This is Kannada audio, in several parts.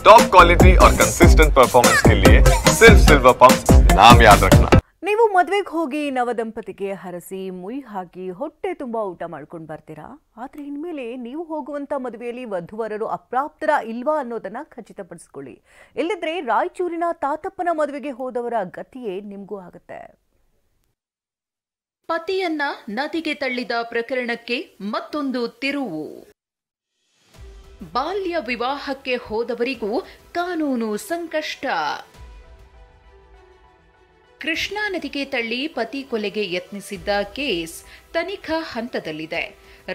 टॉप क्वालिटी और कंसिस्टेंट परफॉर्मेंस के लिए सिर्फ सिल्वर पंप नाम याद रखना। ನೀವು ಮದುವೆಗೆ ಹೋಗಿ ನವದಂಪತಿಗೆ ಹರಸಿ ಮುಯಿ ಹಾಕಿ ಹೊಟ್ಟೆ ತುಂಬಾ ಊಟ ಮಾಡ್ಕೊಂಡು ಬರ್ತೀರಾ. ಆದ್ರೆ ಇನ್ಮೇಲೆ ನೀವು ಹೋಗುವಂತ ಮದುವೆಯಲ್ಲಿ ವಧುವರರು ಅಪ್ರಾಪ್ತರ ಇಲ್ವಾ ಅನ್ನೋದನ್ನ ಖಚಿತಪಡಿಸಿಕೊಳ್ಳಿ. ಇಲ್ಲದಿದ್ರೆ ರಾಯಚೂರಿನ ತಾತಪ್ಪನ ಮದುವೆಗೆ ಹೋದವರ ಗತಿಯೇ ನಿಮಗೂ ಆಗುತ್ತೆ. ಪತಿಯನ್ನ ನದಿಗೆ ತಳ್ಳಿದ ಪ್ರಕರಣಕ್ಕೆ ಮತ್ತೊಂದು ತಿರುವು. ಬಾಲ್ಯ ವಿವಾಹಕ್ಕೆ ಹೋದವರಿಗೂ ಕಾನೂನು ಸಂಕಷ್ಟ. ಕೃಷ್ಣಾ ನದಿಗೆ ತಳ್ಳಿ ಪತಿ ಕೊಲೆಗೆ ಯತ್ನಿಸಿದ್ದ ಕೇಸ್ ತನಿಖಾ ಹಂತದಲ್ಲಿದೆ.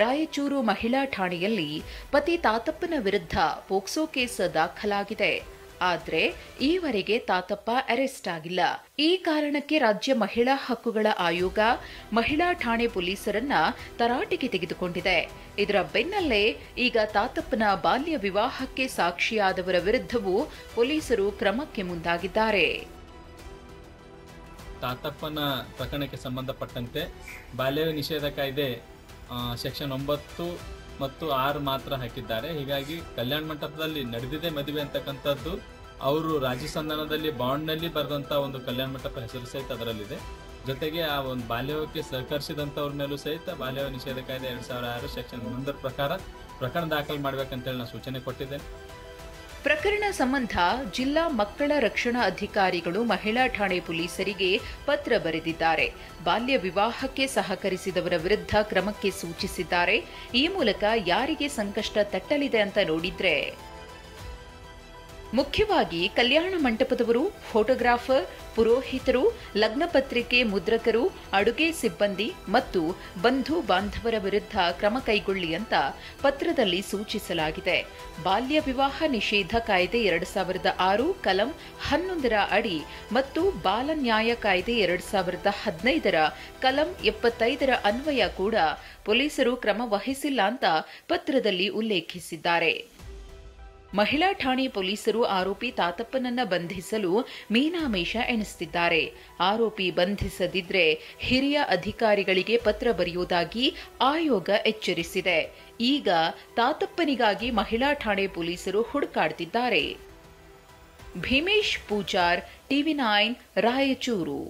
ರಾಯಚೂರು ಮಹಿಳಾ ಠಾಣೆಯಲ್ಲಿ ಪತಿ ತಾತಪ್ಪನ ವಿರುದ್ಧ ಪೋಕ್ಸೋ ಕೇಸ್ ದಾಖಲಾಗಿದೆ. ಆದರೆ ಈವರೆಗೆ ತಾತಪ್ಪ ಅರೆಸ್ಟ್ ಆಗಿಲ್ಲ. ಈ ಕಾರಣಕ್ಕೆ ರಾಜ್ಯ ಮಹಿಳಾ ಹಕ್ಕುಗಳ ಆಯೋಗ ಮಹಿಳಾ ಠಾಣೆ ಪೊಲೀಸರನ್ನ ತರಾಟೆಗೆ ತೆಗೆದುಕೊಂಡಿದೆ. ಇದರ ಬೆನ್ನಲ್ಲೇ ಈಗ ತಾತಪ್ಪನ ಬಾಲ್ಯ ವಿವಾಹಕ್ಕೆ ಸಾಕ್ಷಿಯಾದವರ ವಿರುದ್ಧವೂ ಪೊಲೀಸರು ಕ್ರಮಕ್ಕೆ ಮುಂದಾಗಿದ್ದಾರೆ. ತಾತಪ್ಪನ ಪ್ರಕರಣಕ್ಕೆ ಸಂಬಂಧಪಟ್ಟಂತೆ ಬಾಲ್ಯ ನಿಷೇಧ ಕಾಯ್ದೆ ಸೆಕ್ಷನ್ 9 ಮತ್ತು 6 ಮಾತ್ರ ಹಾಕಿದ್ದಾರೆ. ಹೀಗಾಗಿ ಕಲ್ಯಾಣ ಮಂಟಪದಲ್ಲಿ ನಡೆದಿದೆ ಮದುವೆ ಅಂತಕ್ಕಂಥದ್ದು ಅವರು ರಾಜ್ಯ ಸಂಧಾನದಲ್ಲಿ ಬಾಂಡ್ನಲ್ಲಿ ಬರೆದಂಥ ಒಂದು ಕಲ್ಯಾಣ ಮಂಟಪ ಹೆಸರು ಸಹಿತ ಅದರಲ್ಲಿದೆ. ಜೊತೆಗೆ ಆ ಒಂದು ಬಾಲ್ಯಕ್ಕೆ ಸಹಕರಿಸಿದಂಥವ್ರ ಮೇಲೂ ಸಹಿತ ಬಾಲ್ಯ ನಿಷೇಧ ಕಾಯ್ದೆ 2006 ಸೆಕ್ಷನ್ 1 ಪ್ರಕಾರ ಪ್ರಕರಣ ದಾಖಲು ಮಾಡಬೇಕಂತೇಳಿ ನಾನು ಸೂಚನೆ ಕೊಟ್ಟಿದ್ದೇನೆ. ಪ್ರಕರಣ ಸಂಬಂಧ ಜಿಲ್ಲಾ ಮಕ್ಕಳ ರಕ್ಷಣಾ ಅಧಿಕಾರಿಗಳು ಮಹಿಳಾ ಠಾಣೆ ಪೊಲೀಸರಿಗೆ ಪತ್ರ ಬರೆದಿದ್ದಾರೆ. ಬಾಲ್ಯ ವಿವಾಹಕ್ಕೆ ಸಹಕರಿಸಿದವರ ವಿರುದ್ಧ ಕ್ರಮಕ್ಕೆ ಸೂಚಿಸಿದ್ದಾರೆ. ಈ ಮೂಲಕ ಯಾರಿಗೆ ಸಂಕಷ್ಟ ತಟ್ಟಲಿದೆ ಅಂತ ನೋಡಿದ್ರೆ ಮುಖ್ಯವಾಗಿ ಕಲ್ಯಾಣ ಮಂಟಪದವರು, ಫೋಟೋಗ್ರಾಫರ್, ಪುರೋಹಿತರು, ಲಗ್ನ ಪತ್ರಿಕೆ ಮುದ್ರಕರು, ಅಡುಗೆ ಸಿಬ್ಬಂದಿ ಮತ್ತು ಬಂಧು ಬಾಂಧವರ ವಿರುದ್ಧ ಕ್ರಮ ಕೈಗೊಳ್ಳಿ ಅಂತ ಪತ್ರದಲ್ಲಿ ಸೂಚಿಸಲಾಗಿದೆ. ಬಾಲ್ಯ ವಿವಾಹ ನಿಷೇಧ ಕಾಯ್ದೆ 2006 ಕಲಂ 11 ಅಡಿ ಮತ್ತು ಬಾಲ ನ್ಯಾಯ ಕಾಯ್ದೆ 2015 ಕಲಂ 75 ಅನ್ವಯ ಕೂಡ ಪೊಲೀಸರು ಕ್ರಮ ವಹಿಸಿಲ್ಲ ಅಂತ ಪತ್ರದಲ್ಲಿ ಉಲ್ಲೇಖಿಸಿದ್ದಾರೆ. ಮಹಿಳಾ ಠಾಣೆ ಪೊಲೀಸರು ಆರೋಪಿ ತಾತಪ್ಪನನ್ನ ಬಂಧಿಸಲು ಮೀನಾಮೇಷ ಎಣಿಸುತ್ತಿದ್ದಾರೆ. ಆರೋಪಿ ಬಂಧಿಸದಿದ್ರೆ ಹಿರಿಯ ಅಧಿಕಾರಿಗಳಿಗೆ ಪತ್ರ ಬರೆಯುವುದಾಗಿ ಆಯೋಗ ಎಚ್ಚರಿಸಿದೆ. ಈಗ ತಾತಪ್ಪನಿಗಾಗಿ ಮಹಿಳಾ ಠಾಣೆ ಪೊಲೀಸರು ಹುಡುಕಾಡ್ತಿದ್ದಾರೆ. ಭೀಮೇಶ್ ಪೂಜಾರ್, TV9 ರಾಯಚೂರು.